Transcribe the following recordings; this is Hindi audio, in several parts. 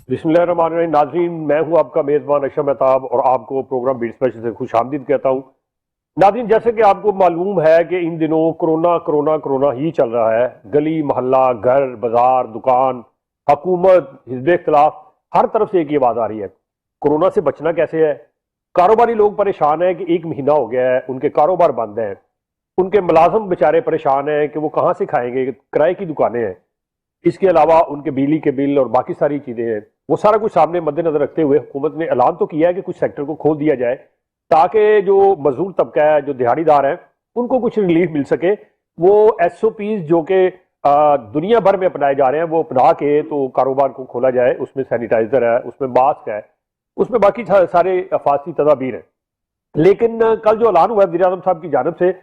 बिस्मिल्लाहिर्रहमानिर्रहीम। नाज़रीन, मैं हूं आपका मेज़बान अशरफ मेहताब और आपको प्रोग्राम बीट स्पेशल से खुशामदीद कहता हूं। नाज़रीन, जैसे कि आपको मालूम है कि इन दिनों कोरोना कोरोना कोरोना ही चल रहा है। गली मोहल्ला, घर बाजार, दुकान, हुकूमत, हिज़्ब इख्तिलाफ, हर तरफ से एक ही आवाज़ आ रही है, कोरोना से बचना कैसे है। कारोबारी लोग परेशान हैं कि 1 महीना हो गया है, उनके कारोबार बंद हैं। उनके मुलाजम बेचारे परेशान हैं कि वो कहाँ से खाएंगे, किराए की दुकानें हैं। इसके अलावा उनके बिजली के बिल और बाकी सारी चीजें हैं, वो सारा कुछ सामने मद्देनजर रखते हुए हुकूमत ने ऐलान तो किया है कि कुछ सेक्टर को खोल दिया जाए, ताकि जो मजदूर तबका है, जो दिहाड़ीदार है, उनको कुछ रिलीफ मिल सके। वो SOPs जो कि दुनिया भर में अपनाए जा रहे हैं, वो अपना के तो कारोबार को खोला जाए। उसमें सैनिटाइजर है, उसमें मास्क है, उसमें बाकी सारे अफासी तदाबीर हैं। लेकिन कल जो ऐलान हुआ वज़ीर आज़म साहब की जानब से,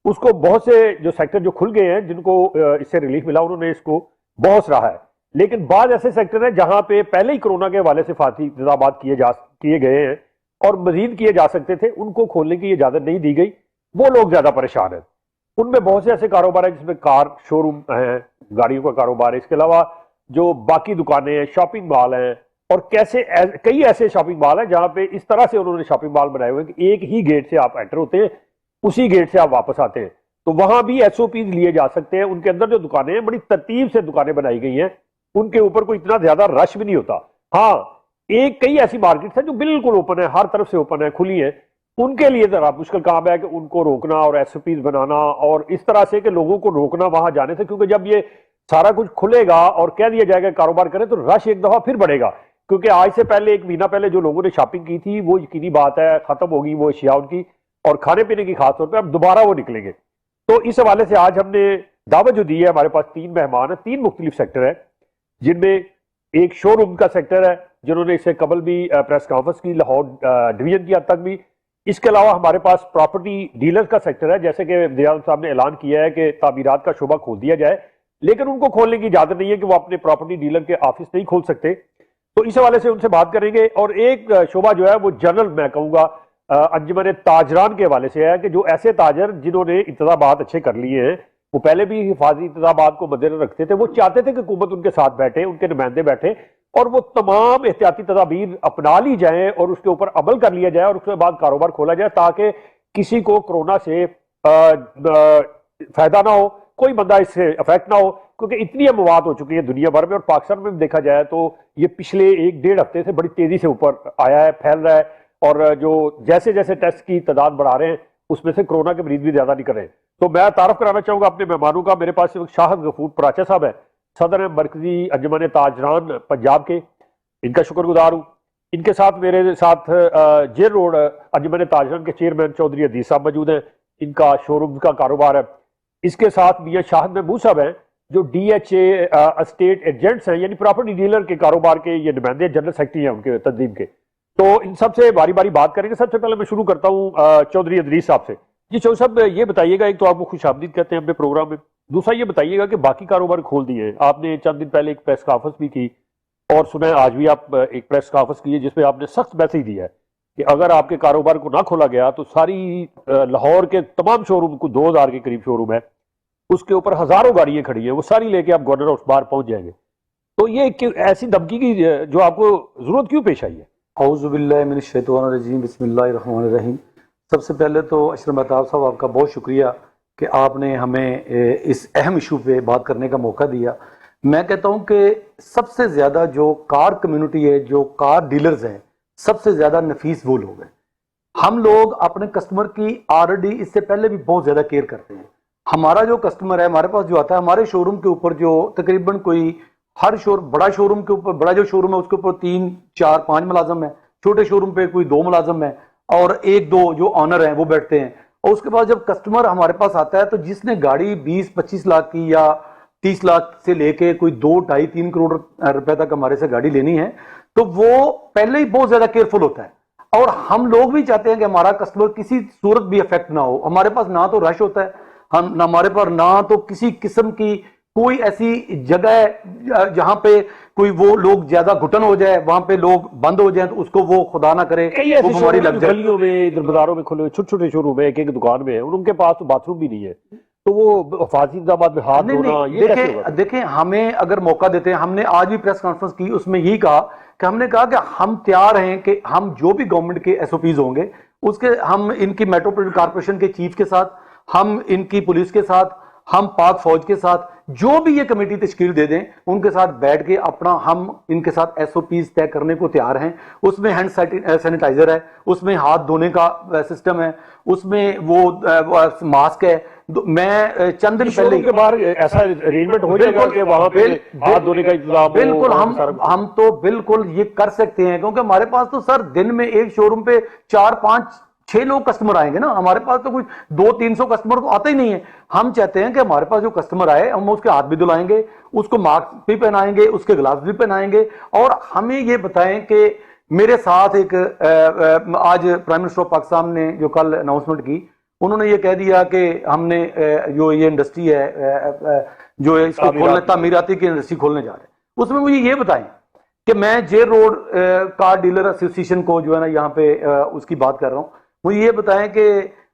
उसको बहुत से जो सेक्टर जो खुल गए हैं, जिनको इससे रिलीफ मिला, उन्होंने इसको बहुत सराहा है। लेकिन बाद ऐसे सेक्टर हैं जहां पे पहले ही कोरोना के हवाले से फाती इंतजाम किए गए हैं और मजीद किए जा सकते थे, उनको खोलने की इजाजत नहीं दी गई। वो लोग ज्यादा परेशान हैं। उनमें बहुत से ऐसे कारोबार हैं जिसमें कार शोरूम है, गाड़ियों का कारोबार है। इसके अलावा जो बाकी दुकानें हैं, शॉपिंग मॉल हैं, और कई ऐसे शॉपिंग मॉल हैं जहां पे इस तरह से उन्होंने शॉपिंग मॉल बनाए हुए हैं कि एक ही गेट से आप एंटर होते हैं, उसी गेट से आप वापस आते हैं। तो वहां भी SOPs लिए जा सकते हैं। उनके अंदर जो दुकानें हैं, बड़ी तरतीब से दुकानें बनाई गई हैं, उनके ऊपर कोई इतना ज्यादा रश भी नहीं होता। हाँ, कई ऐसी मार्केट्स हैं जो बिल्कुल ओपन है, हर तरफ से ओपन है, खुली है। उनके लिए जरा मुश्किल काम है कि उनको रोकना और SOPs बनाना और इस तरह से कि लोगों को रोकना वहां जाने से, क्योंकि जब ये सारा कुछ खुलेगा और कह दिया जाएगा कारोबार करें, तो रश एक दफा फिर बढ़ेगा। क्योंकि आज से पहले 1 महीना पहले जो लोगों ने शॉपिंग की थी, वो यकीनी बात है खत्म होगी वो अशिया उनकी, और खाने पीने की खासतौर पर अब दोबारा वो निकलेंगे। तो इस हवाले से आज हमने दावत जो दी है, हमारे पास 3 मेहमान हैं, 3 मुख्तलिफ सेक्टर है, जिनमें एक शोरूम का सेक्टर है, जिन्होंने इससे कबल भी प्रेस कॉन्फ्रेंस की, लाहौर डिवीजन की हद तक भी। इसके अलावा हमारे पास प्रॉपर्टी डीलर का सेक्टर है। जैसे कि वज़ीर साहब ने ऐलान किया है कि तामीरात का शोबा खोल दिया जाए, लेकिन उनको खोलने की इजाजत नहीं है कि वो अपने प्रॉपर्टी डीलर के ऑफिस नहीं खोल सकते। तो इस हवाले से उनसे बात करेंगे। और एक शोबा जो है वो जनरल, मैं कहूँगा, अंजुमन ताजरान के हवाले से है कि जो ऐसे ताजर जिन्होंने इंतजामात अच्छे कर लिए हैं, वो पहले भी हिफाजी इंतजामात को मद्देनजर रखते थे, वो चाहते थे कि हुकूमत उनके साथ बैठे, उनके नुमाइंदे बैठे, और वो तमाम एहतियाती तदाबीर अपना ली जाए और उसके ऊपर अमल कर लिया जाए और उसके बाद कारोबार खोला जाए, ताकि किसी को कोरोना से फायदा ना हो, कोई बंदा इससे अफेक्ट ना हो। क्योंकि इतनी अमवात हो चुकी है दुनिया भर में, और पाकिस्तान में भी देखा जाए तो ये पिछले 1-1.5 हफ्ते से बड़ी तेजी से ऊपर आया है, फैल रहा है। और जो जैसे जैसे टेस्ट की तादाद बढ़ा रहे हैं, उसमें से कोरोना के मरीज भी ज्यादा नहीं कर रहे हैं। तो मैं तारफ कराना चाहूंगा अपने मेहमानों का। मेरे पास शाहद गफूर पराचा साहब है, सदर मरकजी अंजुमन ताजरान पंजाब के, इनका शुक्रगुजार हूँ। इनके साथ मेरे साथ जेल रोड अंजुमन ताजरान के चेयरमैन चौधरी अदीज साहब मौजूद हैं, इनका शोरूम का कारोबार है। इसके साथ मियाँ शाहिद महमूद साहब हैं, जो DHA एस्टेट एजेंट्स हैं, यानी प्रॉपर्टी डीलर के कारोबार के ये नुमाइंदे, जनरल सेक्रेटरी हैं उनके तंजीम के। तो इन सबसे बारी बारी बात करेंगे। सबसे पहले मैं शुरू करता हूँ चौधरी अदरीस साहब से। जी चौधरी साहब, ये बताइएगा, एक तो आपको खुशामदीद कहते हैं अपने प्रोग्राम में, दूसरा ये बताइएगा कि बाकी कारोबार खोल दिए हैं, आपने चंद दिन पहले एक प्रेस कॉन्फ्रेंस भी की, और सुना है आज भी आप एक प्रेस कॉन्फ्रेंस की है जिसमें आपने सख्त मैसेज दिया है कि अगर आपके कारोबार को ना खोला गया तो सारी लाहौर के तमाम शोरूम को, 2000 के करीब शोरूम है, उसके ऊपर हजारों गाड़ियां खड़ी है, वो सारी लेके आप गवर्नर हाउस बाहर पहुंच जाएंगे। तो ये ऐसी धमकी की जो आपको जरूरत क्यों पेश आई है? औज़ुबिल्लाहिमिनश्शैतानिर्रजीम, बिस्मिल्लाहिर्रहमानिर्रहीम। सबसे पहले तो अशरफ मेहताब साहब, आपका बहुत शुक्रिया कि आपने हमें इस अहम इशू पे बात करने का मौका दिया। मैं कहता हूँ कि सबसे ज़्यादा जो कार कम्युनिटी है, जो कार डीलर्स हैं, सबसे ज़्यादा नफीस वो लोग हैं। हम लोग अपने कस्टमर की ऑलरेडी इससे पहले भी बहुत ज़्यादा केयर करते हैं। हमारा जो कस्टमर है, हमारे पास जो आता है, हमारे शोरूम के ऊपर जो तकरीबन कोई हर बड़ा शोरूम के ऊपर, बड़ा जो शोरूम है उसके ऊपर 3-4-5 मुलाजम है, छोटे शोरूम पे कोई 2 मुलाजम है, और 1-2 जो ऑनर हैं वो बैठते हैं। और उसके बाद जब कस्टमर हमारे पास आता है, तो जिसने गाड़ी 20-25 लाख की या 30 लाख से लेके कोई 2-2.5-3 करोड़ रुपए तक हमारे से गाड़ी लेनी है, तो वो पहले ही बहुत ज्यादा केयरफुल होता है। और हम लोग भी चाहते हैं कि हमारा कस्टमर किसी सूरत भी अफेक्ट ना हो। हमारे पास ना तो रश होता है, हम हमारे पास ना तो किसी किस्म की कोई ऐसी जगह है जहां पे कोई वो लोग ज्यादा घुटन हो जाए, वहां पे लोग बंद हो जाए, तो उसको वो खुदा ना करे वो बीमारी लग जाए। गलियों में, इधर बाजारों में खुले छोटे छोटे शोरूम है, एक दुकान में है, उनके पास तो बाथरूम भी नहीं है, तो वो हिफाजी इंतजामात में हाथ धोना, ये कैसे होगा? देखें, हमें अगर मौका देते हैं, हमने आज भी प्रेस कॉन्फ्रेंस की, उसमें यही कहा कि हमने कहा कि हम तैयार हैं कि हम जो भी गवर्नमेंट के एसओपीज होंगे उसके, हम इनकी मेट्रोपॉलिटन कॉर्पोरेशन के चीफ के साथ, हम इनकी पुलिस के साथ, हम पाक फौज के साथ, जो भी ये कमेटी तश्कील दे दें उनके साथ बैठ के अपना हम इनके साथ एसओपीज तय करने को तैयार हैं। उसमें हैंड सैनिटाइजर है, उसमें हाथ धोने का सिस्टम है, उसमें वो मास्क है। मैं चंद दिन पहले के बाहर ऐसा अरेंजमेंट हो जाएगा कि वहां पे हाथ धोने का इंतजाम बिल्कुल हम तो बिल्कुल ये कर सकते हैं, क्योंकि हमारे पास तो सर दिन में एक शोरूम पे 4 5 6 लोग कस्टमर आएंगे ना, हमारे पास तो कुछ 200-300 कस्टमर तो आते ही नहीं है। हम चाहते हैं कि हमारे पास जो कस्टमर आए हम उसके हाथ भी धुलाएंगे, उसको मास्क भी पहनाएंगे, उसके ग्लव्स भी पहनाएंगे। और हमें ये बताएं कि मेरे साथ एक आज प्राइम मिनिस्टर ऑफ पाकिस्तान ने जो कल अनाउंसमेंट की, उन्होंने ये कह दिया कि हमने जो ये इंडस्ट्री है जो इसको खोलने, तामीराती की इंडस्ट्री खोलने जा रहे हैं, उसमें मुझे ये बताएं कि मैं jail road car dealer association को जो है ना यहाँ पे उसकी बात कर रहा हूँ, मुझे ये बताएं कि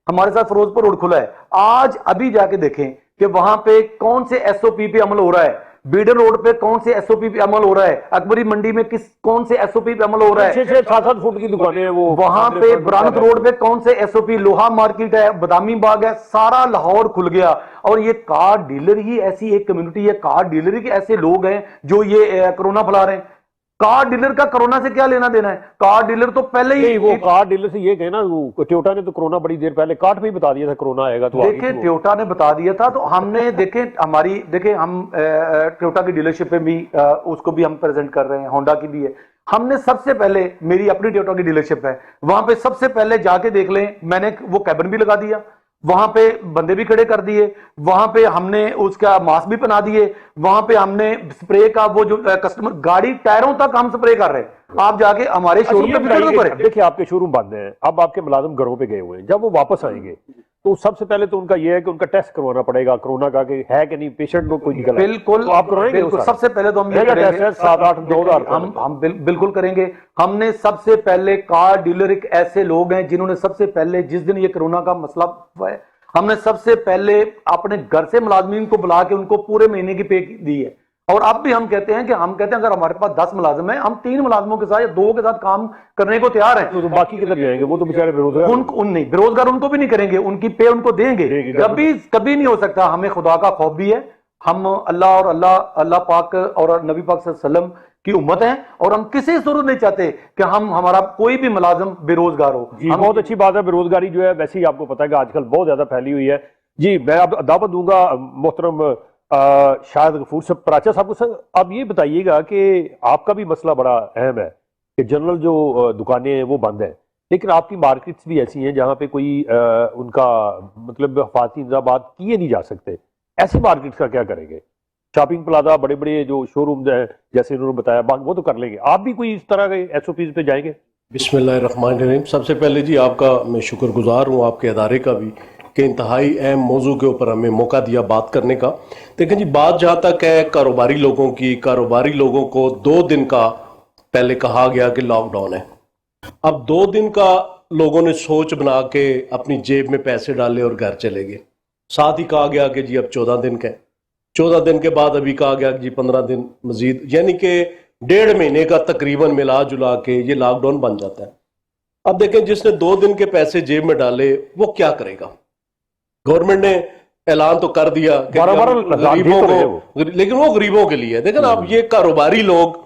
हमारे साथ फिरोजपुर रोड खुला है, आज अभी जाके देखें कि वहां पे कौन से एसओपी पे अमल हो रहा है, बीडर रोड पे कौन से एसओपी पे अमल हो रहा है, अकबरी मंडी में कौन से एसओपी पे अमल हो रहा है, 6-7 फुट की दुकानें हैं वो, वहां पे बरामद रोड पे कौन से एसओपी, लोहा मार्केट है, बदामी बाग है, सारा लाहौर खुल गया। और ये कार डीलर ही ऐसी एक कम्युनिटी है, कार डीलर ही के ऐसे लोग हैं जो ये कोरोना फैला रहे हैं। कार डीलर का कोरोना से क्या लेना देना है? कार डीलर तो पहले ही, वो कार डीलर से ये कहना, टोयोटा ने तो कोरोना बड़ी देर पहले काट में ही बता दिया था कोरोना आएगा, तो देखे टोयोटा ने बता दिया था, तो हमने देखे हम टोयोटा की डीलरशिप में भी उसको भी हम प्रेजेंट कर रहे हैं, होंडा की भी है। हमने सबसे पहले, मेरी अपनी टोयोटा की डीलरशिप है, वहां पे सबसे पहले जाके देख लें, मैंने वो कैबिन भी लगा दिया, वहां पे बंदे भी खड़े कर दिए, वहां पे हमने उसका मास्क भी पहना दिए, वहां पे हमने स्प्रे का वो जो कस्टमर गाड़ी टायरों तक हम स्प्रे कर रहे हैं। आप जाके हमारे शोरूम पे विजिट तो करें। देखिए आपके शोरूम बंद हैं, अब आपके मुलाजिम घरों पे गए हुए हैं, जब वो वापस आएंगे तो सबसे पहले तो उनका यह है कि उनका टेस्ट करवाना पड़ेगा कोरोना का, कि है कि नहीं, पेशेंट में कोई निकला। बिल्कुल, तो आप करवाएंगे? सबसे पहले तो हम ये करेंगे, 7-8-9 हम बिल्कुल करेंगे। हमने सबसे पहले, कार डीलर एक ऐसे लोग हैं जिन्होंने सबसे पहले, जिस दिन ये कोरोना का मसला है, हमने सबसे पहले अपने घर से मुलाजमीन को बुला के उनको पूरे महीने की पे दी है। और अब भी हम कहते हैं कि अगर हमारे पास 10 मुलाजिम है, हम 3 मुलाजिमों के साथ या 2 के साथ काम करने को तैयार हैं। तो बाकी किधर जाएंगे? वो तो बेचारे बेरोजगार, नहीं, बेरोजगार उनको भी नहीं करेंगे, उनकी पे उनको देंगे। कभी नहीं हो सकता। हमें खुदा का खौफ भी है, हम अल्लाह पाक और नबी पाक सल्लल्लाहु अलैहि वसल्लम की उम्मत है, और हम किसी सूरत नहीं चाहते कि हमारा कोई भी मुलाजिम बेरोजगार हो। जी, बहुत अच्छी बात है। बेरोजगारी जो है वैसे ही आपको पता है कि आजकल बहुत ज्यादा फैली हुई है। जी, मैं अब दावत दूंगा मोहतरम शाहिद गफूर से, प्राचा साहब को। सर अब ये बताइएगा कि आपका भी मसला बड़ा अहम है कि जनरल जो दुकानें हैं वो बंद हैं, लेकिन आपकी मार्केट्स भी ऐसी हैं जहां पे कोई उनका मतलब हिफाजती इंतजाम किए नहीं जा सकते। ऐसी मार्केट्स का क्या करेंगे? शॉपिंग प्लाजा, बड़े बड़े जो शोरूम है जैसे उन्होंने बताया, वो तो कर लेंगे, आप भी कोई इस तरह के एसओपीज पे जाएंगे? बिस्मिल्लाहिर्रहमानिर्रहीम। सबसे पहले जी आपका मैं शुक्रगुजार हूँ, आपके अदारे का भी, कि इंतहाई अहम मौजू के ऊपर हमें मौका दिया बात करने का। देखें जी, बात जहाँ तक है कारोबारी लोगों की, कारोबारी लोगों को 2 दिन का पहले कहा गया कि लॉकडाउन है। अब 2 दिन का लोगों ने सोच बना के अपनी जेब में पैसे डाले और घर चले गए। साथ ही कहा गया कि जी अब 14 दिन का है, 14 दिन के बाद अभी कहा गया कि जी 15 दिन मजीद, यानी कि 1.5 महीने का तकरीबन मिला जुला के ये लॉकडाउन बन जाता है। अब देखें, जिसने 2 दिन के पैसे जेब में डाले वो क्या करेगा? गवर्नमेंट ने ऐलान तो कर दिया कि गरीबों को, लेकिन वो गरीबों के लिए। देखें आप, ये कारोबारी लोग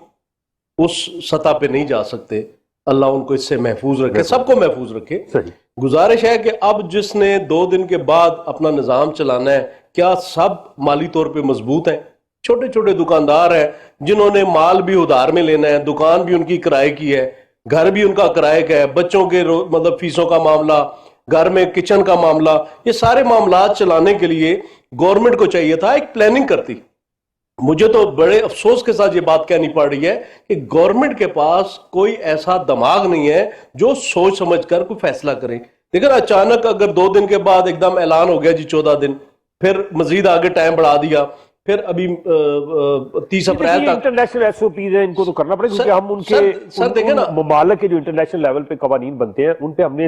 उस सतह पे नहीं जा सकते। अल्लाह उनको इससे महफूज रखे, सबको महफूज रखे। गुजारिश है कि अब जिसने 2 दिन के बाद अपना निज़ाम चलाना है, क्या सब माली तौर पे मजबूत हैं? छोटे छोटे दुकानदार हैं जिन्होंने माल भी उधार में लेना है, दुकान भी उनकी किराए की है, घर भी उनका किराए का है, बच्चों के मतलब फीसों का मामला, घर में किचन का मामला, ये सारे मामला चलाने के लिए गवर्नमेंट को चाहिए था एक प्लानिंग करती। मुझे तो बड़े अफसोस के साथ ये बात कहनी पड़ रही है कि गवर्नमेंट के पास कोई ऐसा दिमाग नहीं है जो सोच समझ कर कोई फैसला करे। देखिए, अचानक अगर 2 दिन के बाद एकदम ऐलान हो गया जी 14 दिन, फिर मजीद आगे टाइम बढ़ा दिया, फिर अभी 30 अप्रैल तक इंटरनेशनल एसओपीज है, इनको तो करना पड़ेगा, क्योंकि हम उनके देखें ना, ममालिक के जो इंटरनेशनल लेवल पे कवानीन बनते हैं उन पे हमने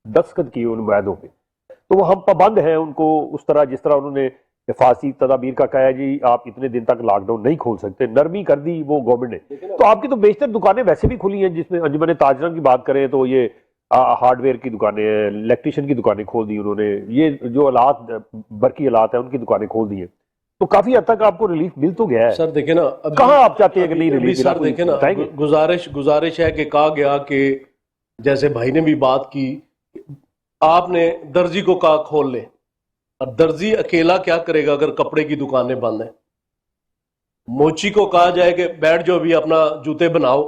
दस्तखत किए उन मुआहदों पे, तो वो हम पाबंद हैं उनको उस तरह जिस तरह उन्होंने हिफाजती तदाबीर का कहा है जी आप इतने दिन तक लॉकडाउन नहीं खोल सकते, नरमी कर दी वो गवर्नमेंट ने। तो आपकी तो बेशतर दुकानें वैसे भी खुली हैं, जिसमें अंजुमन ताजरा की बात करें तो ये हार्डवेयर की दुकानें हैं, इलेक्ट्रिशियन की दुकानें खोल दी उन्होंने, ये जो हालात बरकी हालात है उनकी दुकानें खोल दी हैं, तो काफी हद तक आपको रिलीफ मिल तो गया है। सर देखे ना, कहाँ आप चाहते हैं कि नहीं अभी रिलीफ सर देखे ना, गुजारिश है कि कहा गया कि जैसे भाई ने भी बात की, आपने दर्जी को कहा खोल ले, अब दर्जी अकेला क्या करेगा अगर कपड़े की दुकानें बंद हैं। मोची को कहा जाए कि बैठ जाओ भी अपना जूते बनाओ,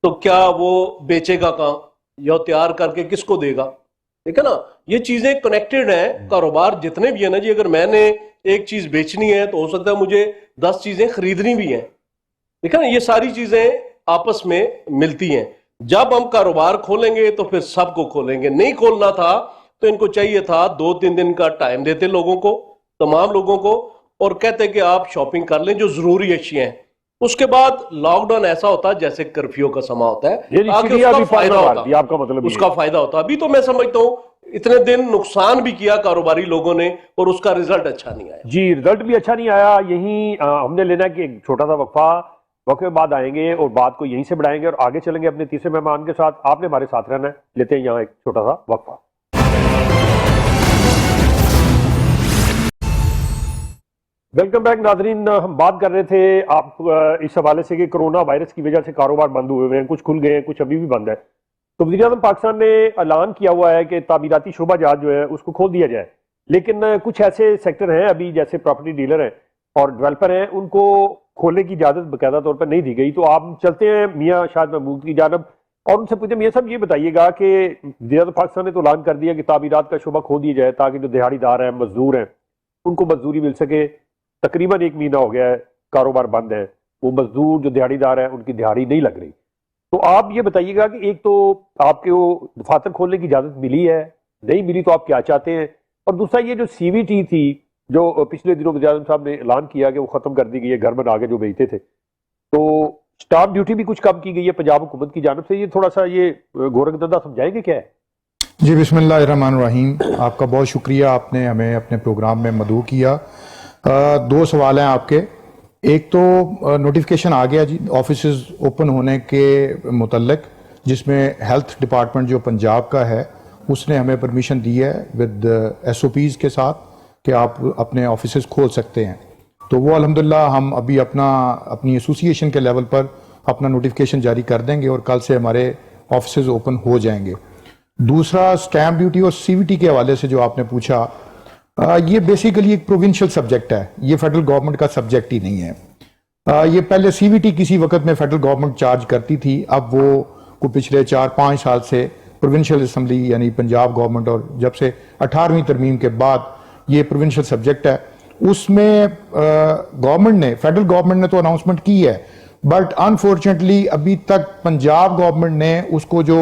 तो क्या वो बेचेगा कहाँ या तैयार करके किसको देगा? ठीक है ना, ये चीजें कनेक्टेड हैं। कारोबार जितने भी है ना जी, अगर मैंने एक चीज बेचनी है तो हो सकता है मुझे 10 चीजें खरीदनी भी हैं। ठीक है ना, ये सारी चीजें आपस में मिलती हैं। जब हम कारोबार खोलेंगे तो फिर सबको खोलेंगे। नहीं खोलना था तो इनको चाहिए था 2-3 दिन का टाइम देते लोगों को, तमाम लोगों को, और कहते कि आप शॉपिंग कर लें जो जरूरी अशियां हैं। उसके बाद लॉकडाउन ऐसा होता जैसे कर्फ्यू का समा होता है, ताकि उसका फायदा होता, आपका मतलब उसका फायदा होता। अभी तो मैं समझता हूं इतने दिन नुकसान भी किया कारोबारी लोगों ने और उसका रिजल्ट अच्छा नहीं आया। जी, रिजल्ट भी अच्छा नहीं आया। यही हमने लेना कि एक छोटा सा वक्फे बाद आएंगे और बात को यहीं से बढ़ाएंगे और आगे चलेंगे अपने तीसरे मेहमान के साथ। आपने हमारे साथ रहना है। लेते हैं यहाँ एक छोटा सा वक्फा। वेलकम बैक नाजरीन। हम बात कर रहे थे आप इस हवाले से कि कोरोना वायरस की वजह से कारोबार बंद हुए हैं, कुछ खुल गए हैं, कुछ अभी भी बंद है। तो वज़ीर-ए-आज़म पाकिस्तान ने ऐलान किया हुआ है कि तामीराती शोबा जात जो है उसको खोल दिया जाए, लेकिन कुछ ऐसे सेक्टर हैं अभी जैसे प्रॉपर्टी डीलर हैं और डेवलपर हैं, उनको खोलने की इजाज़त बाकायदा तौर पर नहीं दी गई। तो आप चलते हैं मियाँ शाद महमूद की जानब और उनसे पूछते, मियाँ साहब ये बताइएगा कि वज़ीर-ए-आज़म पाकिस्तान ने तो ऐलान कर दिया कि तामीरात का शोबा खोल दिया जाए ताकि जो दिहाड़ीदार हैं, मजदूर हैं, उनको मजदूरी मिल सके। तकरीबन 1 महीना हो गया है कारोबार बंद है, वो मजदूर जो दिहाड़ीदार है उनकी दिहाड़ी नहीं लग रही। तो आप ये बताइएगा कि एक तो आपके वो दफातर खोलने की इजाजत मिली है, नहीं मिली तो आप क्या चाहते हैं, और दूसरा ये जो CVT थी जो पिछले दिनों वज़ीर-ए-आज़म साहब ने ऐलान किया कि वो खत्म कर दी गई है, घर बना के जो बेचते थे, तो स्टाम्प ड्यूटी भी कुछ कम की गई है पंजाब हुकूमत की जानब से। ये थोड़ा सा ये गोरखधंधा समझाएंगे क्या है? जी बिस्मिल्लाहिर्रहमानिर्रहीम। आपका बहुत शुक्रिया, आपने हमें अपने प्रोग्राम में मदऊ किया। 2 सवाल हैं आपके। एक तो नोटिफिकेशन आ गया जी ऑफिसेज ओपन होने के मुतल्लिक, जिसमें हेल्थ डिपार्टमेंट जो पंजाब का है उसने हमें परमिशन दी है विद SOPs के साथ कि आप अपने ऑफिसेज खोल सकते हैं। तो वो अल्हम्दुलिल्लाह हम अभी अपनी एसोसिएशन के लेवल पर अपना नोटिफिकेशन जारी कर देंगे और कल से हमारे ऑफिसेज ओपन हो जाएंगे। दूसरा, स्टैम्प ड्यूटी और CVT के हवाले से जो आपने पूछा, ये बेसिकली एक प्रोविंशियल सब्जेक्ट है, ये फेडरल गवर्नमेंट का सब्जेक्ट ही नहीं है। ये पहले CVT किसी वक्त में फेडरल गवर्नमेंट चार्ज करती थी, अब वो को पिछले 4-5 साल से प्रोविंशियल असम्बली यानी पंजाब गवर्नमेंट, और जब से 18वीं तरमीम के बाद ये प्रोविंशियल सब्जेक्ट है, उसमें गवर्नमेंट ने, फेडरल गवर्नमेंट ने तो अनाउंसमेंट की है, बट अनफॉर्चुनेटली अभी तक पंजाब गवर्नमेंट ने उसको जो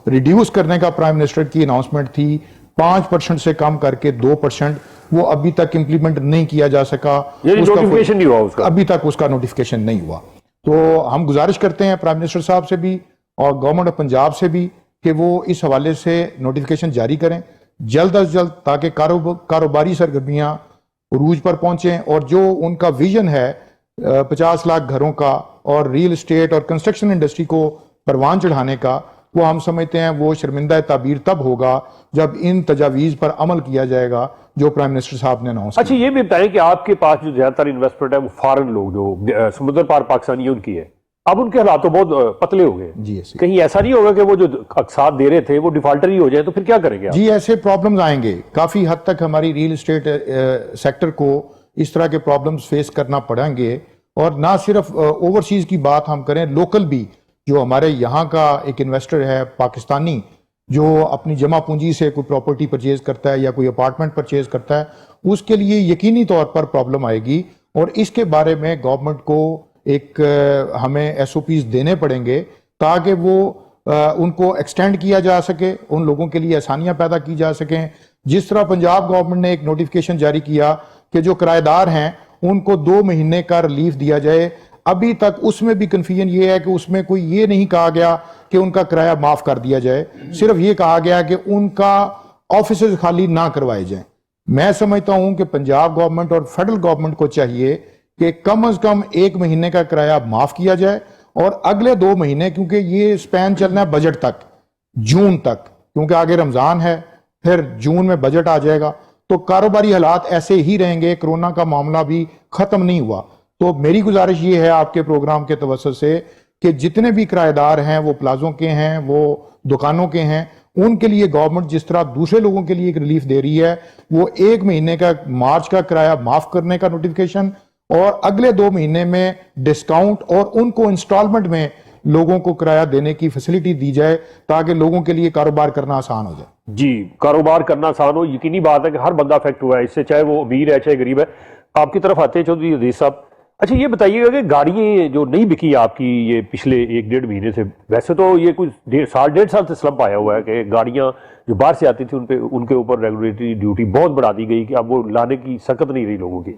रिड्यूस करने का प्राइम मिनिस्टर की अनाउंसमेंट थी 5% से कम करके 2%, वो अभी तक इम्प्लीमेंट नहीं किया जा सका। नोटिफिकेशन नहीं हुआ उसका, अभी तक उसका नोटिफिकेशन नहीं हुआ। तो हम गुजारिश करते हैं प्राइम मिनिस्टर साहब से भी और गवर्नमेंट ऑफ पंजाब से भी कि वो इस हवाले से नोटिफिकेशन जारी करें जल्द अज जल्द, ताकि कारोबारी सरगर्मियां उरूज पर पहुंचें और जो उनका विजन है 50 लाख घरों का और रियल एस्टेट और कंस्ट्रक्शन इंडस्ट्री को परवान चढ़ाने का, वो हम समझते हैं वो शर्मिंदा ताबीर तब होगा जब इन तजावीज़ पर अमल किया जाएगा जो प्राइम मिनिस्टर साहब ने अनाउंस किया। अच्छा, ये भी बताएं कि आपके पास जो ज्यादातर इन्वेस्टमेंट है वो फॉरेन लोग जो समुद्र पार पाकिस्तानी उनकी है, अब उनके हालात तो बहुत पतले हो गए जी। कहीं ऐसा नहीं होगा कि वो जो अक्साद दे रहे थे वो डिफॉल्टर ही हो जाए, तो फिर क्या करेंगे आप? जी, ऐसे प्रॉब्लम्स आएंगे। काफी हद तक हमारी रियल एस्टेट सेक्टर को इस तरह के प्रॉब्लम्स फेस करना पड़ेंगे, और ना सिर्फ ओवरसीज की बात हम करें, लोकल भी जो हमारे यहाँ का एक इन्वेस्टर है पाकिस्तानी जो अपनी जमा पूंजी से कोई प्रॉपर्टी परचेज करता है या कोई अपार्टमेंट परचेज करता है, उसके लिए यकीनी तौर पर प्रॉब्लम आएगी। और इसके बारे में गवर्नमेंट को एक हमें SOPs देने पड़ेंगे ताकि वो उनको एक्सटेंड किया जा सके, उन लोगों के लिए आसानियां पैदा की जा सकें। जिस तरह पंजाब गवर्नमेंट ने एक नोटिफिकेशन जारी किया कि जो किराएदार हैं उनको 2 महीने का रिलीफ दिया जाए, अभी तक उसमें भी कन्फ्यूजन ये है कि उसमें कोई ये नहीं कहा गया कि उनका किराया माफ कर दिया जाए, सिर्फ ये कहा गया कि उनका ऑफिसेज खाली ना करवाए जाएं। मैं समझता हूं कि पंजाब गवर्नमेंट और फेडरल गवर्नमेंट को चाहिए कि कम से कम 1 महीने का किराया माफ किया जाए और अगले 2 महीने, क्योंकि ये स्पैन चलना है बजट तक, जून तक, क्योंकि आगे रमजान है, फिर जून में बजट आ जाएगा, तो कारोबारी हालात ऐसे ही रहेंगे, कोरोना का मामला भी खत्म नहीं हुआ। तो मेरी गुजारिश ये है आपके प्रोग्राम के तवज्जुह से कि जितने भी किराएदार हैं, वो प्लाजों के हैं, वो दुकानों के हैं, उनके लिए गवर्नमेंट जिस तरह दूसरे लोगों के लिए एक रिलीफ दे रही है, वो 1 महीने का मार्च का किराया माफ करने का नोटिफिकेशन और अगले 2 महीने में डिस्काउंट और उनको इंस्टॉलमेंट में लोगों को किराया देने की फैसिलिटी दी जाए ताकि लोगों के लिए कारोबार करना आसान हो जाए। जी, कारोबार करना आसान हो, यकीनी बात है कि हर बंदा अफेक्ट हुआ है इससे, चाहे वो अमीर है चाहे गरीब है। आपकी तरफ आते हैं चौधरी अजीज साहब। अच्छा, ये बताइएगा कि गाड़ियाँ जो नहीं बिकी आपकी ये पिछले 1-1.5 महीने से, वैसे तो ये कुछ 1.5 साल से स्लम्प आया हुआ है कि गाड़ियाँ जो बाहर से आती थी उनके ऊपर रेगुलेटरी ड्यूटी बहुत बढ़ा दी गई कि अब वो लाने की सकत नहीं रही लोगों की।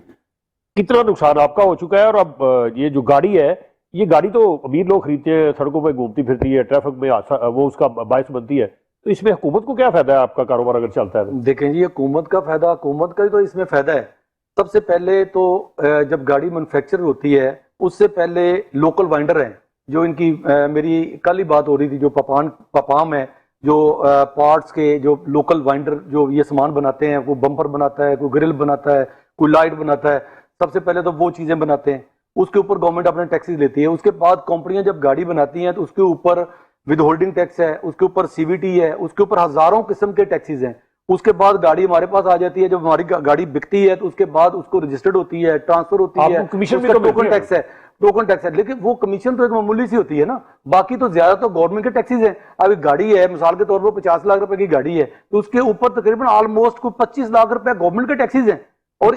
कितना नुकसान आपका हो चुका है? और अब ये जो गाड़ी है, ये गाड़ी तो अमीर लोग खरीदते हैं, सड़कों पर घूमती फिरती है, ट्रैफिक में वो उसका बायस बनती है, तो इसमें हुकूमत को क्या फायदा है आपका कारोबार अगर चलता है? देखें जी, हुकूमत का फायदा, हुकूमत का ही तो इसमें फायदा है। सबसे पहले तो जब गाड़ी मैन्युफैक्चर होती है उससे पहले लोकल वाइंडर हैं, जो इनकी मेरी कल ही बात हो रही थी, जो पपाम है, जो पार्ट्स के जो लोकल वाइंडर जो ये सामान बनाते हैं, कोई बम्पर बनाता है, कोई ग्रिल बनाता है, कोई लाइट बनाता है, सबसे पहले तो वो चीजें बनाते हैं, उसके ऊपर गवर्नमेंट अपने टैक्सेस लेती है। उसके बाद कंपनियां जब गाड़ी बनाती हैं तो उसके ऊपर विद होल्डिंग टैक्स है, उसके ऊपर सीवीटी है, उसके ऊपर हजारों किस्म के टैक्सेस हैं। उसके बाद गाड़ी हमारे पास आ जाती है, जब हमारी गाड़ी बिकती है तो उसके बाद उसको रजिस्टर्ड होती है, ट्रांसफर होती है, कमीशन उसका टोकन टैक्स है, टोकन टैक्स है। लेकिन वो कमीशन तो एक मामूली सी होती है ना, बाकी तो ज्यादा तो गवर्नमेंट के टैक्सेस हैं। अभी गाड़ी है, मिसाल के तौर पर 50 लाख रुपए की गाड़ी है, तो उसके ऊपर तकरीबन ऑलमोस्ट को 25 लाख रुपए गवर्नमेंट के टैक्सेस हैं। और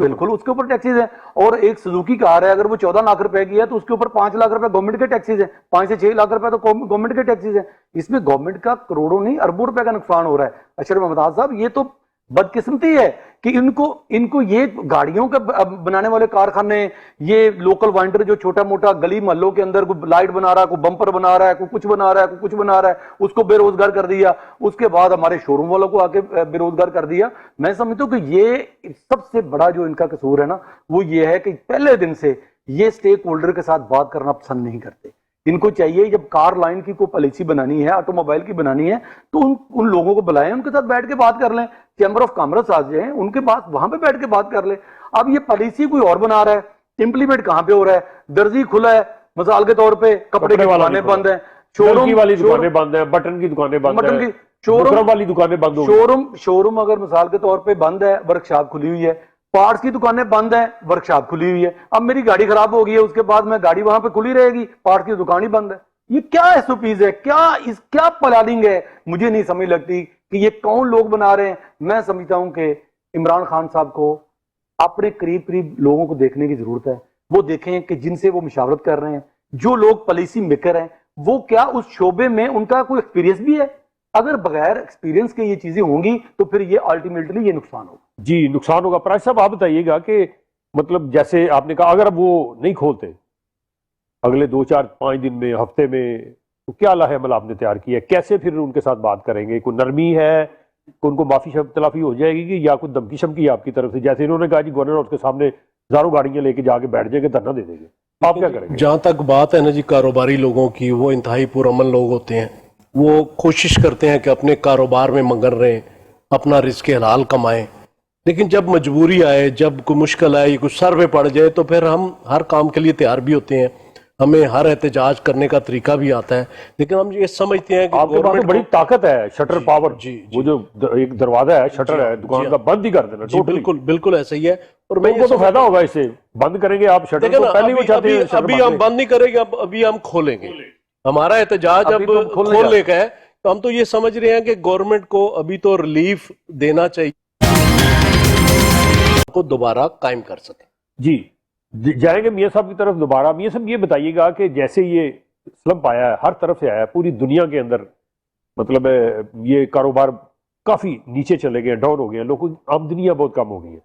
बिल्कुल उसके ऊपर टैक्सेस है। और एक सुजुकी कार है, अगर वो 14 लाख रुपए की है तो उसके ऊपर 5 लाख रुपए गवर्नमेंट के टैक्सेस है, 5 से 6 लाख रुपए तो गवर्नमेंट के टैक्सेस है। इसमें गवर्नमेंट का करोड़ों नहीं अरबों रुपए का नुकसान हो रहा है। अशरफ मुमताज साहब, ये तो बदकिस्मती है कि इनको ये गाड़ियों के बनाने वाले कारखाने, ये लोकल वाइंडर जो छोटा मोटा गली मोहल्लों के अंदर कोई लाइट बना रहा है, कोई बम्पर बना रहा है, कोई कुछ बना रहा है, कोई कुछ बना रहा है, उसको बेरोजगार कर दिया। उसके बाद हमारे शोरूम वालों को आके बेरोजगार कर दिया। मैं समझता हूं कि ये सबसे बड़ा जो इनका कसूर है ना, वो ये है कि पहले दिन से ये स्टेक होल्डर के साथ बात करना पसंद नहीं करते। इनको चाहिए जब कार लाइन की कोई पॉलिसी बनानी है, ऑटोमोबाइल की बनानी है, तो उन लोगों को बुलाएं, उनके साथ बैठ के बात कर लें, चैम्बर ऑफ कॉमर्स आ जाए, उनके पास वहां पे बैठ के बात कर लें। अब ये पॉलिसी कोई और बना रहा है, इंप्लीमेंट कहां पे हो रहा है? दर्जी खुला है, मिसाल के तौर पे कपड़े की दुकानें बंद है, शोरूम वाली दुकानें बंद है, बटन की दुकानें बंद है, शोरूम वाली दुकानें बंद हो गई। शोरूम अगर मिसाल के तौर पे बंद है, वर्कशॉप खुली हुई है, पार्ट्स की दुकानें बंद है, वर्कशॉप खुली हुई है। अब मेरी गाड़ी खराब हो गई है, उसके बाद मैं गाड़ी वहां पे खुली रहेगी, पार्ट्स की दुकान ही बंद है। ये क्या एसओपीज है, क्या प्लानिंग है? मुझे नहीं समझ लगती कि ये कौन लोग बना रहे हैं। मैं समझता हूं कि इमरान खान साहब को अपने करीब करीब लोगों को देखने की जरूरत है। वो देखें कि जिनसे वो मुशावरत कर रहे हैं, जो लोग पॉलिसी मेकर हैं, वो क्या उस शोबे में उनका कोई एक्सपीरियंस भी है? अगर बगैर एक्सपीरियंस के ये चीजें होंगी तो फिर ये अल्टीमेटली ये नुकसान होगा। जी, नुकसान होगा। प्राइस साहब, आप बताइएगा कि मतलब जैसे आपने कहा, अगर अब वो नहीं खोलते अगले 2-4-5 दिन में, हफ्ते में, तो क्या लाहे अमल आपने तैयार किया है? कैसे फिर उनके साथ बात करेंगे? कोई नरमी है, कोई उनको माफी तलाफी हो जाएगी कि या कोई धमकी शमकी आपकी तरफ से? जैसे इन्होंने कहा जी गवर्नर हाउस के सामने हजारों गाड़ियां लेके जाके बैठ जाएंगे, धरना दे देंगे, आप क्या करेंगे? जहां तक बात है ना जी, कारोबारी लोगों की, वो इंतहाई पुरअमन लोग होते हैं। वो कोशिश करते हैं कि अपने कारोबार में मगन रहें, अपना रिस्क हलाल कमाएं, लेकिन जब मजबूरी आए, जब कोई मुश्किल आए, कुछ सर पे पड़ जाए, तो फिर हम हर काम के लिए तैयार भी होते हैं, हमें हर एहतजाज करने का तरीका भी आता है। लेकिन हम ये समझते हैं कि आपके पास तो बड़ी ताकत है, शटर पावर। जी, वो जो एक दरवाजा है, शटर है दुकान का, बंद ही कर देना। जी, बिल्कुल बिल्कुल ऐसा ही है। और मैं उनको तो फायदा होगा इससे, बंद करेंगे आप शटर को, पहले वो चाहते हैं अभी हम बंद नहीं करेंगे, अभी हम खोलेंगे। हमारा एहतजाज अब खोलने का है, तो हम तो ये समझ रहे हैं कि गवर्नमेंट को अभी तो रिलीफ देना चाहिए, को दोबारा कायम कर सके। जी, जाएंगे मियां साहब की तरफ दोबारा। मियां साहब, ये बताइएगा कि जैसे ये स्लम्प आया है, हर तरफ से आया है, पूरी दुनिया के अंदर, मतलब ये कारोबार काफी नीचे चले गए, डाउन हो गए, लोगों की आमदनियां बहुत कम हो गई है।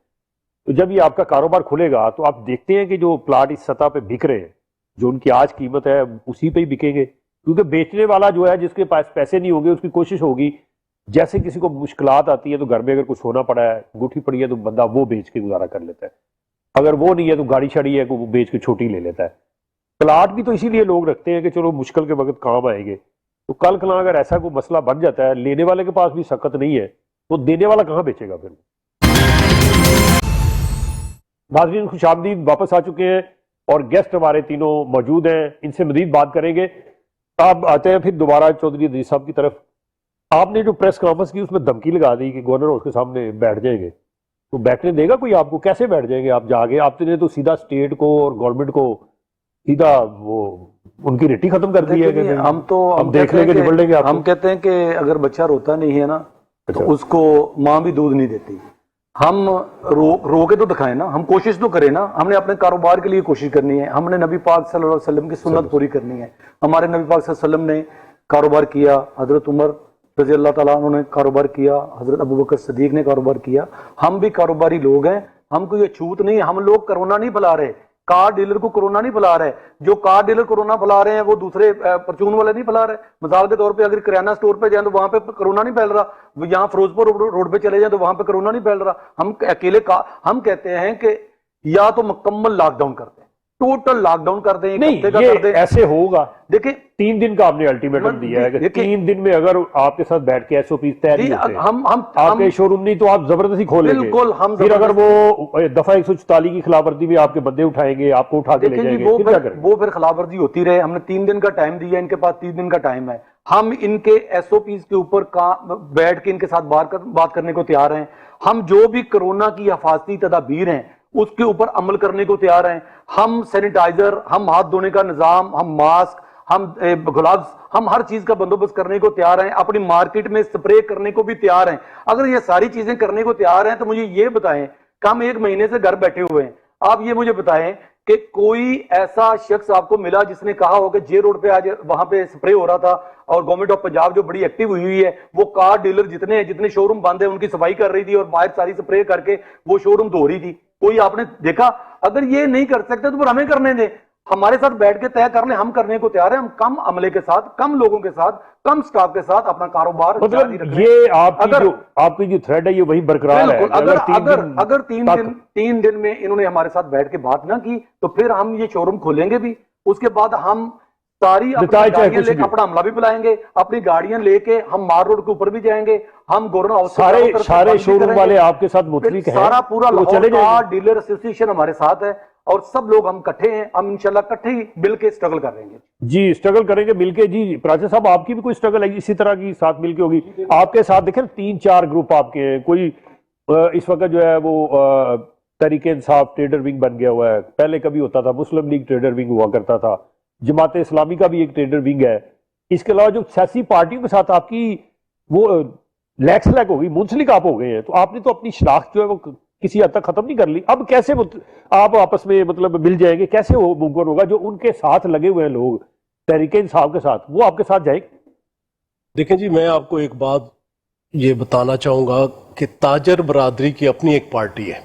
तो जब ये आपका कारोबार खुलेगा तो आप देखते हैं कि जो प्लाट इस सतह पे बिक रहे हैं, जो उनकी आज कीमत है उसी पे ही बिकेंगे, क्योंकि बेचने वाला जो है, जिसके पास पैसे नहीं होंगे, उसकी कोशिश होगी जैसे किसी को मुश्किलात आती है तो घर में अगर कुछ होना पड़ा है, अंगूठी पड़ी है, तो बंदा वो बेच के गुजारा कर लेता है। अगर वो नहीं है तो गाड़ी छड़ी है वो बेच के छोटी ले लेता है। प्लाट भी तो इसीलिए लोग रखते हैं कि चलो मुश्किल के वक्त काम आएंगे। तो कल कल अगर ऐसा कोई मसला बन जाता है, लेने वाले के पास भी सकत नहीं है, तो देने वाला कहाँ बेचेगा फिर? नाज़रीन खुशामदीद, वापस आ चुके हैं और गेस्ट हमारे तीनों मौजूद हैं, इनसे मजीद बात करेंगे। अब आते हैं फिर दोबारा चौधरी अजीज साहब की तरफ। आपने जो प्रेस कॉन्फ्रेंस की उसमें धमकी लगा दी कि गवर्नर उसके सामने बैठ जाएंगे, तो बैठने देगा कोई आपको? कैसे बैठ जाएंगे आप जाके? आपने तो सीधा स्टेट को और गवर्नमेंट को सीधा वो उनकी रेटी खत्म कर दी है कि हम देख लेंगे, निबड़ लेंगे आपको। हम कहते हैं कि अगर बच्चा रोता नहीं है ना तो उसको माँ भी दूध नहीं देती। हम रो के तो दिखाएं ना, हम कोशिश तो करें ना। हमने अपने कारोबार के लिए कोशिश करनी है, हमने नबी पाक सल्लल्लाहु अलैहि वसल्लम की सुन्नत पूरी करनी है। हमारे नबी पाक सल्लल्लाहु अलैहि वसल्लम ने कारोबार किया, हजरत उमर रजी अल्लाह ताला उन्होंने कारोबार किया, हजरत अबू बकर सिद्दीक ने कारोबार किया। हम भी कारोबारी लोग हैं, हमको ये छूत नहीं है। हम लोग कोरोना नहीं फैला रहे, कार डीलर को कोरोना नहीं फैला रहे। जो कार डीलर कोरोना फैला रहे हैं वो दूसरे परचून वाले नहीं फैला रहे। मिसाल के तौर पे अगर किराना स्टोर पे जाए तो वहां पे कोरोना नहीं फैल रहा, यहाँ फिरोजपुर रोड पे चले जाए तो वहां पे कोरोना नहीं फैल रहा। हम अकेले हम कहते हैं कि या तो मुकम्मल लॉकडाउन कर दें, टोटल लॉकडाउन कर दें, नहीं कर ये दें। ऐसे होगा। देखिए 3 दिन का आपने अल्टीमेटम दिया है कि 3 दिन में अगर आपके साथ बैठ के एसओपी तय नहीं होते, हम आपके शोरूम नहीं तो आप जबरदस्ती खोलेंगे। बिल्कुल, हम फिर अगर वो दफा 144 की खिलाफवर्जी में आपके बंदे उठाएंगे, आपको उठा के ले जाएंगे, फिर क्या करेंगे? वो फिर खिलाफवर्जी होती रहे। हमने 3 दिन का टाइम दिया, इनके पास 3 दिन का टाइम है। हम इनके एसओपीज के ऊपर बैठ के इनके साथ बात करने को तैयार हैं। हम जो भी कोरोना की हिफाजती तदाबीर हैं उसके ऊपर अमल करने को तैयार हैं। हम सैनिटाइजर, हम हाथ धोने का निजाम, हम मास्क, हम ग्लव्स, हम हर चीज का बंदोबस्त करने को तैयार हैं। अपनी मार्केट में स्प्रे करने को भी तैयार हैं। अगर ये सारी चीजें करने को तैयार हैं तो मुझे ये बताएं कि हम 1 महीने से घर बैठे हुए हैं, आप ये मुझे बताएं कि कोई ऐसा शख्स आपको मिला जिसने कहा हो कि जे रोड पे आज वहां पे स्प्रे हो रहा था और गवर्नमेंट ऑफ पंजाब जो बड़ी एक्टिव हुई है, वो कार डीलर जितने शोरूम बंद है उनकी सफाई कर रही थी और बाहर सारी स्प्रे करके वो शोरूम धो रही थी? कोई आपने देखा? अगर ये नहीं कर सकते तो फिर हमें करने दें, हमारे साथ बैठ के तय कर लें। हम करने को तैयार हैं। हम कम अमले के साथ, कम लोगों के साथ, कम स्टाफ के साथ अपना कारोबार जारी रख रहे हैं। ये आपकी जो थ्रेड है ये वही बरकरार है। अगर 3 दिन में इन्होंने हमारे साथ बैठ के बात ना की तो फिर हम ये शोरूम खोलेंगे भी। उसके बाद हम सारी अपनी गाड़ियां लेके अपना हमला भी बुलाएंगे, अपनी गाड़ियां लेके हम मार रोड के ऊपर भी जाएंगे। हम गवर्नर हाउस सारे शोरूम वाले आपके साथ मुतफिक हैं, सारा पूरा तो चले कार डीलर एसोसिएशन हमारे साथ है और सब लोग हम इकट्ठे हैं। हम इंशाल्लाह इकट्ठे ही मिल के स्ट्रगल करेंगे जी, स्ट्रगल करेंगे मिलके जी। प्राचा साहब आपकी भी कोई स्ट्रगल है इसी तरह की साथ मिलके होगी आपके साथ? देखें 3-4 ग्रुप आपके हैं। कोई इस वक्त जो है वो तहरीक इंसाफ ट्रेडर विंग बन गया हुआ है, पहले कभी होता था मुस्लिम लीग ट्रेडर विंग हुआ करता था, जमात इस्लामी का भी एक ट्रेडर विंग है। इसके अलावा जो सियासी पार्टियों के साथ आपकी वो लैक्स लैक हो गई, मुंसलिक आप हो गए हैं, तो आपने तो अपनी शनाख्त जो है वो किसी हद तक खत्म नहीं कर ली। अब कैसे आप आपस में मतलब मिल जाएंगे? कैसे वो मुमकिन होगा? जो उनके साथ लगे हुए हैं लोग तहरीक इंसाफ के साथ, वो आपके साथ जाएंगे? देखें जी, मैं आपको एक बात ये बताना चाहूँगा कि ताजर बरादरी की अपनी एक पार्टी है।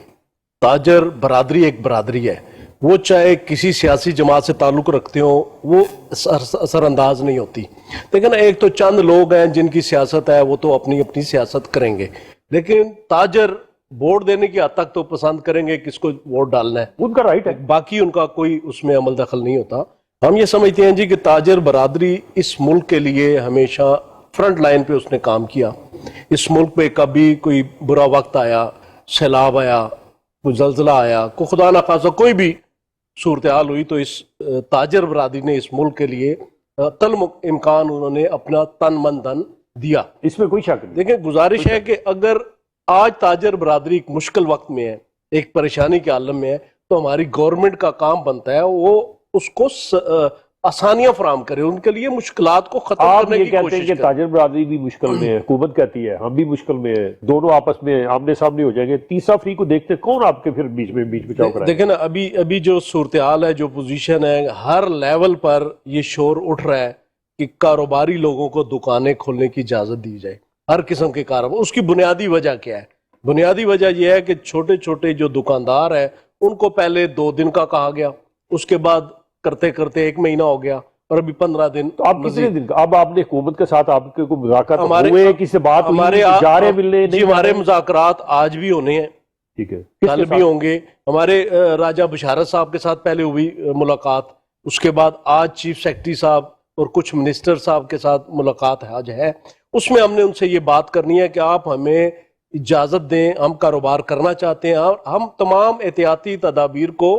ताजर बरादरी एक बरादरी है, वो चाहे किसी सियासी जमात से ताल्लुक़ रखते हो वो असरअंदाज नहीं होती। लेकिन एक तो चंद लोग हैं जिनकी सियासत है, वो तो अपनी अपनी सियासत करेंगे, लेकिन ताजर वोट देने की हद तक तो पसंद करेंगे किसको वोट डालना है, उनका राइट है, बाकी उनका कोई उसमें अमल दखल नहीं होता। हम ये समझते हैं जी कि ताजर बरादरी इस मुल्क के लिए हमेशा फ्रंट लाइन पे उसने काम किया। इस मुल्क पे कभी कोई बुरा वक्त आया, सैलाब आया, कोई जल्जला आया, कोई खुदा ना खासा कोई भी सूरत हाल हुई, तो इस ताजर बरादरी ने इस मुल्क के लिए तल इम्कान उन्होंने अपना तन मन धन दिया, इसमें कोई शक नहीं। देखिए गुजारिश है कि अगर आज ताजर बरादरी एक मुश्किल वक्त में है, एक परेशानी के आलम में है, तो हमारी गवर्नमेंट का काम बनता है वो उसको आसानियां फराम करे, उनके लिए मुश्किलात को खत्म करने की कोशिश करे। ताजर बरादरी भी मुश्किल में है, हुकूमत कहती है हम भी मुश्किल में है, दोनों आपस में आमने सामने हो जाएंगे, तीसरा फ्री को देखते कौन आपके फिर बीच बचाव कराएगा? देखें ना, अभी जो सूरत हाल है, जो पोजीशन है, हर लेवल पर ये शोर उठ रहा है कि कारोबारी लोगों को दुकानें खोलने की इजाजत दी जाए, हर किस्म के कारोबार। उसकी बुनियादी वजह क्या है? बुनियादी वजह यह है कि छोटे छोटे जो दुकानदार है उनको पहले 2 दिन का कहा गया, उसके बाद करते करते 1 महीना हो गया, और अभी 15 दिन तो आप कितने दिन का, अब आपने हुकूमत के साथ आपके को मुज़ाकरात हमारे हुए, किसी से बात हुई, जा रहे मिलने? जी हमारे मुज़ाकरात आज भी होने हैं, ठीक है, कल भी होंगे। हमारे राजा बशारत साहब के साथ पहले हुई मुलाकात, उसके बाद आज चीफ सेक्रेटरी साहब और कुछ मिनिस्टर साहब के साथ मुलाकात आज है। उसमें हमने उनसे ये बात करनी है कि आप हमें इजाजत दें, हम कारोबार करना चाहते हैं और हम तमाम एहतियाती तदाबीर को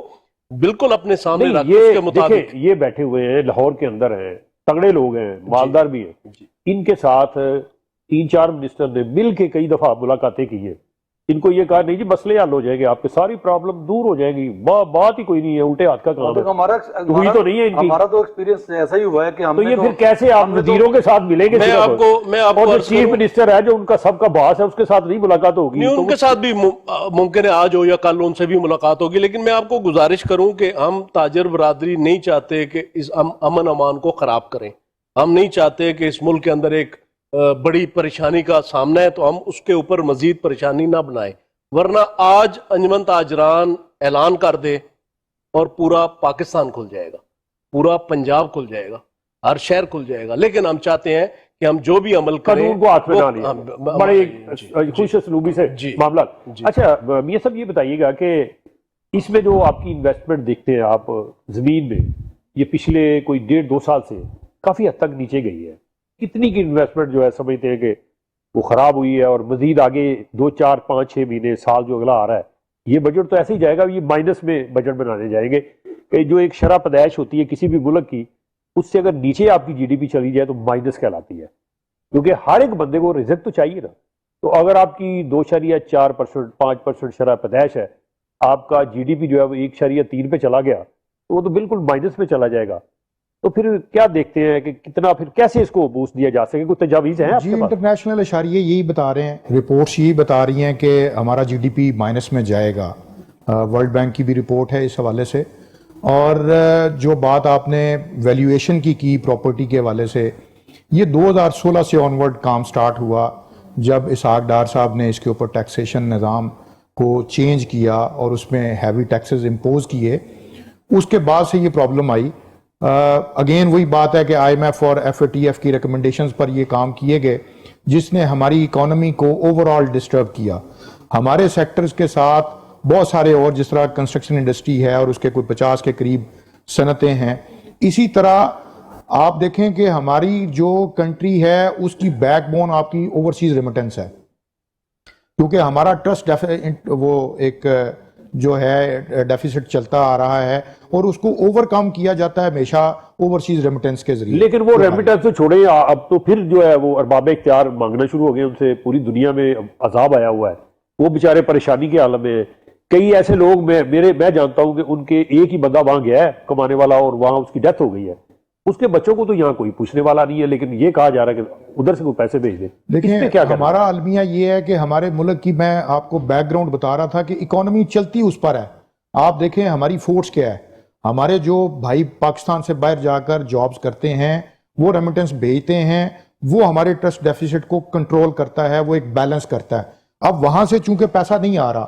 बिल्कुल अपने सामने नहीं, रख ये उसके मुताबिक। देखिए, ये बैठे हुए हैं, लाहौर के अंदर हैं, तगड़े लोग हैं, मालदार भी हैं, इनके साथ 3-4 मिनिस्टर ने मिल के कई दफा मुलाकातें की है। इनको ये कहा नहीं जी मसले हल हो जाएंगे, आपके सारी प्रॉब्लम दूर हो जाएंगी, बात ही कोई नहीं है, उल्टे हाथ का काम है। हमारा हुई तो नहीं है इनकी। हमारा तो एक्सपीरियंस ऐसा ही हुआ है कि तो हमने ये फिर कैसे आप वजीरों के साथ मिलेंगे? मैं आपको और जो अर्ज चीफ करूं, मिनिस्टर है, जो उनका सबका बॉस है, उसके साथ नहीं मुलाकात होगी? नहीं, तो उनके साथ भी मुमकिन है आज हो या कल उनसे भी मुलाकात होगी। लेकिन मैं आपको गुजारिश करूं कि हम ताजर बरादरी नहीं चाहते कि इस अमन अमान को खराब करें। हम नहीं चाहते कि इस मुल्क के अंदर एक बड़ी परेशानी का सामना है तो हम उसके ऊपर मजीद परेशानी ना बनाएं, वरना आज अंजुमन ताजरान ऐलान कर दे और पूरा पाकिस्तान खुल जाएगा, पूरा पंजाब खुल जाएगा, हर शहर खुल जाएगा। लेकिन हम चाहते हैं कि हम जो भी अमल करें कानून को हाथ में ना लें, बड़े जी, खुश असलूबी से जी, मामला। जी। अच्छा मियां साहब, ये बताइएगा कि इसमें जो आपकी इन्वेस्टमेंट देखते हैं आप जमीन में, ये पिछले कोई 1.5-2 साल से काफी हद तक नीचे गई है। कितनी की इन्वेस्टमेंट जो है समझते हैं कि वो खराब हुई है, और मजीद आगे 2-4-5-6 महीने, साल जो अगला आ रहा है, ये बजट तो ऐसे ही जाएगा, ये माइनस में बजट बनाने जाएंगे कि जो एक शरह पैदाइश होती है किसी भी मुल्क की, उससे अगर नीचे आपकी जीडीपी चली जाए तो माइनस कहलाती है, क्योंकि हर एक बंदे को रिजक तो चाहिए ना। तो अगर आपकी 2.4%, 5% शरह पैदाइश है, आपका जीडीपी जो है वो 1.3 पे चला गया, तो वो तो बिल्कुल माइनस में चला जाएगा। तो फिर क्या देखते हैं कि कितना, फिर कैसे इसको बूस्ट दिया जा सके? कुछ तजावीज़ हैं जी, आपके पास? इंटरनेशनल इशारिये यही बता रहे हैं, रिपोर्ट्स यही बता रही हैं कि हमारा जीडीपी माइनस में जाएगा। वर्ल्ड बैंक की भी रिपोर्ट है इस हवाले से। और जो बात आपने वैल्यूएशन की प्रॉपर्टी के हवाले से, ये 2016 से ऑनवर्ड काम स्टार्ट हुआ, जब इसहाक डार साहब ने इसके ऊपर टैक्सेशन निज़ाम को चेंज किया और उसमें हैवी टैक्सेस इम्पोज किए। उसके बाद से ये प्रॉब्लम आई। अगेन वही बात है कि IMF और FATF की रिकमेंडेशंस पर ये काम किए गए, जिसने हमारी इकोनॉमी को ओवरऑल डिस्टर्ब किया। हमारे सेक्टर्स के साथ बहुत सारे और, जिस तरह कंस्ट्रक्शन इंडस्ट्री है और उसके कोई 50 के करीब सनतें हैं। इसी तरह आप देखें कि हमारी जो कंट्री है उसकी बैकबोन आपकी ओवरसीज रेमिटेंस है, क्योंकि हमारा ट्रस्ट वो एक जो है डेफिसिट चलता आ रहा है और उसको ओवरकम किया जाता है हमेशा ओवरसीज रेमिटेंस के जरिए। लेकिन वो रेमिटेंस तो छोड़े, अब तो फिर जो है वो अरबाब इख्तियार मांगना शुरू हो गए उनसे। पूरी दुनिया में अजाब आया हुआ है, वो बेचारे परेशानी के आलम में। कई ऐसे लोग मैं जानता हूं कि उनके एक ही बंदा वहां गया है कमाने वाला, और वहां उसकी डेथ हो गई है। उसके बच्चों को तो यहाँ कोई पूछने वाला नहीं है, लेकिन ये कहा जा रहा है कि उधर से कोई पैसे भेज दे। देखिए, क्या हमारा अलमिया ये है कि हमारे मुल्क की, मैं आपको बैकग्राउंड बता रहा था कि इकोनॉमी चलती उस पर है। आप देखें हमारी फोर्स क्या है, हमारे जो भाई पाकिस्तान से बाहर जाकर जॉब्स करते हैं, वो रेमिटेंस भेजते हैं, वो हमारे ट्रस्ट डेफिसिट को कंट्रोल करता है, वो एक बैलेंस करता है। अब वहां से चूंकि पैसा नहीं आ रहा,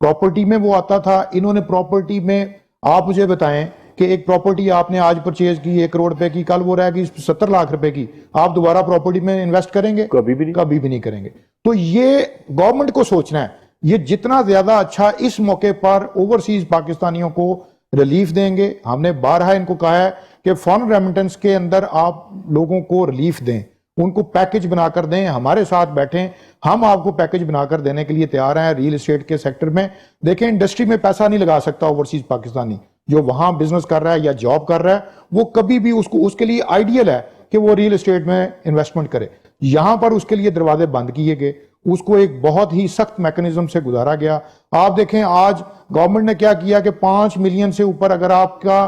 प्रॉपर्टी में वो आता था। इन्होंने प्रॉपर्टी में, आप मुझे बताएं कि एक प्रॉपर्टी आपने आज परचेज की 1 करोड़ रुपए की, कल वो रहेगी 70 लाख रुपए की, आप दोबारा प्रॉपर्टी में इन्वेस्ट करेंगे? कभी भी नहीं, कभी भी नहीं करेंगे। तो ये गवर्नमेंट को सोचना है, ये जितना ज्यादा अच्छा इस मौके पर ओवरसीज पाकिस्तानियों को रिलीफ देंगे। हमने बारहा इनको कहा है कि फॉरेन रेमिटेंस के अंदर आप लोगों को रिलीफ दें, उनको पैकेज बनाकर दें, हमारे साथ बैठें, हम आपको पैकेज बनाकर देने के लिए तैयार हैं। रियल एस्टेट के सेक्टर में देखें, इंडस्ट्री में पैसा नहीं लगा सकता ओवरसीज पाकिस्तानी, जो वहां बिजनेस कर रहा है या जॉब कर रहा है, वो कभी भी उसके लिए आइडियल है कि वो रियल एस्टेट में इन्वेस्टमेंट करे। यहां पर उसके लिए दरवाजे बंद किए गए, उसको एक बहुत ही सख्त मैकेनिज्म से गुजारा गया। आप देखें आज गवर्नमेंट ने क्या किया कि 5 मिलियन से ऊपर अगर आपका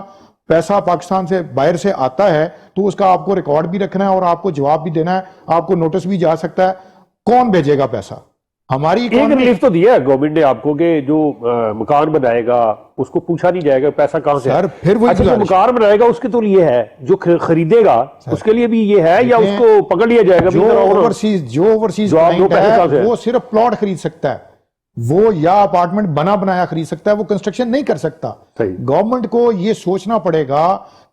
पैसा पाकिस्तान से बाहर से आता है तो उसका आपको रिकॉर्ड भी रखना है और आपको जवाब भी देना है, आपको नोटिस भी जा सकता है। कौन भेजेगा पैसा? हमारी एक रिलीफ तो दिया है गवर्नमेंट ने आपको कि जो मकान बनाएगा उसको पूछा नहीं जाएगा पैसा कहां से। सर फिर वही, अच्छा, जो मकान बनाएगा उसके तो लिए है, जो खरीदेगा उसके लिए भी ये है, या उसको पकड़ लिया जाएगा? जो ओवरसीज क्लाइंट है वो सिर्फ प्लॉट खरीद सकता है, वो या अपार्टमेंट बना बनाया खरीद सकता है, वो कंस्ट्रक्शन नहीं कर सकता। सही। गवर्नमेंट को ये सोचना पड़ेगा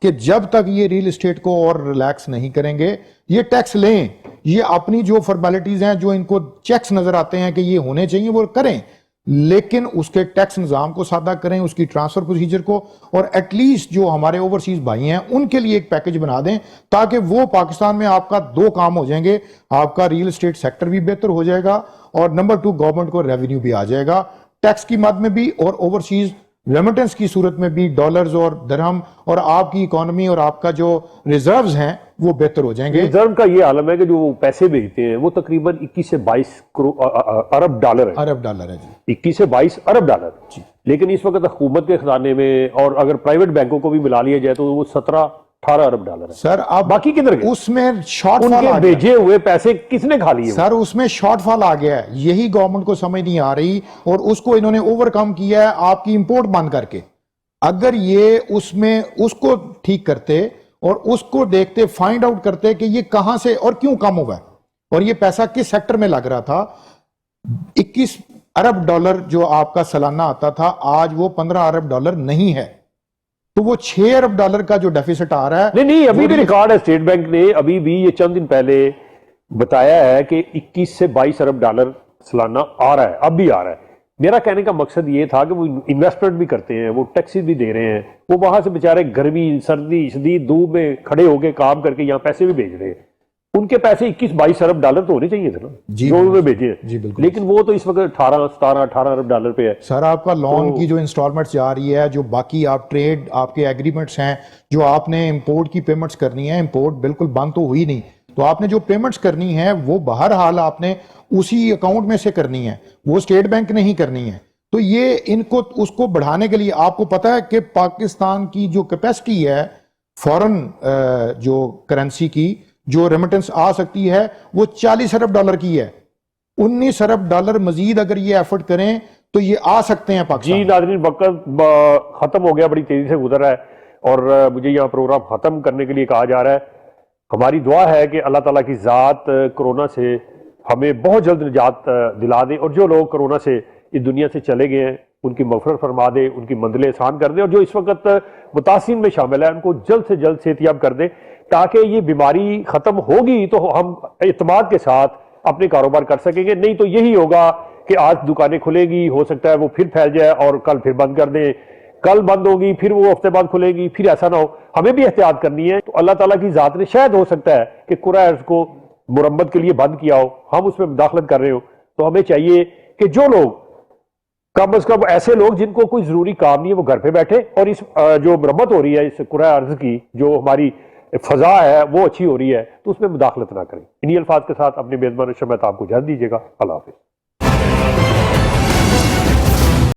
कि जब तक ये रियल एस्टेट को और रिलैक्स नहीं करेंगे, ये टैक्स लें, ये अपनी जो फॉर्मेलिटीज हैं, जो इनको चेक्स नजर आते हैं कि ये होने चाहिए, वो करें, लेकिन उसके टैक्स निज़ाम को सादा करें, उसकी ट्रांसफर प्रोसीजर को, और एटलीस्ट जो हमारे ओवरसीज भाई हैं उनके लिए एक पैकेज बना दें, ताकि वो पाकिस्तान में आपका दो काम हो जाएंगे, आपका रियल एस्टेट सेक्टर भी बेहतर हो जाएगा और नंबर 2 गवर्नमेंट को रेवेन्यू भी आ जाएगा, टैक्स की मद में भी और ओवरसीज रेमिटेंस की सूरत में भी, डॉलर्स और दिरहम, और आपकी इकोनॉमी और आपका जो रिजर्व्स हैं वो बेहतर हो जाएंगे। रिजर्व का ये आलम है कि जो पैसे भेजते हैं वो तकरीबन 21 से 22 अरब डॉलर है। अरब डॉलर है जी। 21 से 22 अरब डॉलर। लेकिन इस वक्त हुकूमत के खजाने में, और अगर प्राइवेट बैंकों को भी मिला लिया जाए, तो वो 17-18 अरब डॉलर है। सर अब बाकी किधर गए? उसमें शॉर्टफॉल उनके आ गया। भेजे हुए पैसे किसने खा लिए? सर उसमें शॉर्टफॉल आ गया है, यही गवर्नमेंट को समझ नहीं आ रही, और उसको इन्होंने ओवरकम किया है आपकी इंपोर्ट बंद करके। अगर ये उसमें उसको ठीक करते और उसको देखते, फाइंड आउट करते कि ये कहां से और क्यों कम हुआ है और ये पैसा किस सेक्टर में लग रहा था। 21 अरब डॉलर जो आपका सालाना आता था, आज वो 15 अरब डॉलर नहीं है, तो वो 6 अरब डॉलर का जो डेफिसिट आ रहा है। नहीं, अभी भी रिकॉर्ड है, स्टेट बैंक ने अभी भी ये चंद दिन पहले बताया है कि 21 से 22 अरब डॉलर सालाना आ रहा है, अब भी आ रहा है। मेरा कहने का मकसद ये था कि वो इन्वेस्टमेंट भी करते हैं, वो टैक्सेस भी दे रहे हैं, वो वहां से बेचारे गर्मी सर्दी शदीद धूप में खड़े होकर काम करके यहाँ पैसे भी भेज रहे हैं। उनके पैसे 21-22 अरब डॉलर तो होने चाहिए थे ना, जो उन्होंने भेजे हैं। जी बिल्कुल। लेकिन वो तो इस वक्त 18 अरब डॉलर पे है। सर आपका लोन की जो इंस्टॉलमेंट्स जा रही है, जो बाकी आप ट्रेड आपके एग्रीमेंट्स हैं, जो आपने इंपोर्ट की पेमेंट्स करनी है, इंपोर्ट बिल्कुल बंद तो हुई नहीं, तो आपने जो पेमेंट्स करनी है वो बहरहाल आपने उसी अकाउंट में से करनी है, वो स्टेट बैंक नहीं करनी है। तो ये इनको उसको बढ़ाने के लिए, आपको पता है कि पाकिस्तान की जो कैपेसिटी है फॉरेन जो करेंसी की जो रेमिटेंस आ सकती है वो 40 अरब डॉलर की है। 19 अरब डॉलर मजीद अगर ये एफर्ट करें तो ये आ सकते हैं पाकिस्तान। जी नाज़रीन, वक्त खत्म हो गया, बड़ी तेजी से गुजर रहा है, और मुझे यहाँ प्रोग्राम खत्म करने के लिए कहा जा रहा है। हमारी दुआ है कि अल्लाह ताला की ज़ात कोरोना से हमें बहुत जल्द निजात दिला दे, और जो लोग कोरोना से इस दुनिया से चले गए हैं उनकी मग़फ़िरत फरमा दे, उनकी मंजिलें आसान कर दे, और जो इस वक्त मुतासिन में शामिल है उनको जल्द से जल्द सेहतियाब कर दे, ताकि ये बीमारी ख़त्म होगी तो हम इत्मीनान के साथ अपने कारोबार कर सकेंगे। नहीं तो यही होगा कि आज दुकानें खुलेगी, हो सकता है वो फिर फैल जाए और कल फिर बंद कर दें, कल बंद होगी फिर वो हफ्ते बाद खुलेगी, फिर ऐसा ना हो। हमें भी एहतियात करनी है। तो अल्लाह ताला की ज़ात ने शायद हो सकता है कि कुरान को मुरम्मत के लिए बंद किया हो, हम उसमें मुदाखलत कर रहे हो, तो हमें चाहिए कि जो लोग कम अज कम ऐसे लोग जिनको कोई जरूरी काम नहीं है वो घर पे बैठे, और इस जो मुरम्मत हो रही है इस कुरान अर्ज की, जो हमारी फजा है वो अच्छी हो रही है, तो उसमें मुदाखलत ना करें। इन्हीं अल्फाज के साथ अपने मेजबान शम्मा साहब को इजाज़त दीजिएगा। अल्लाह हाफिज़।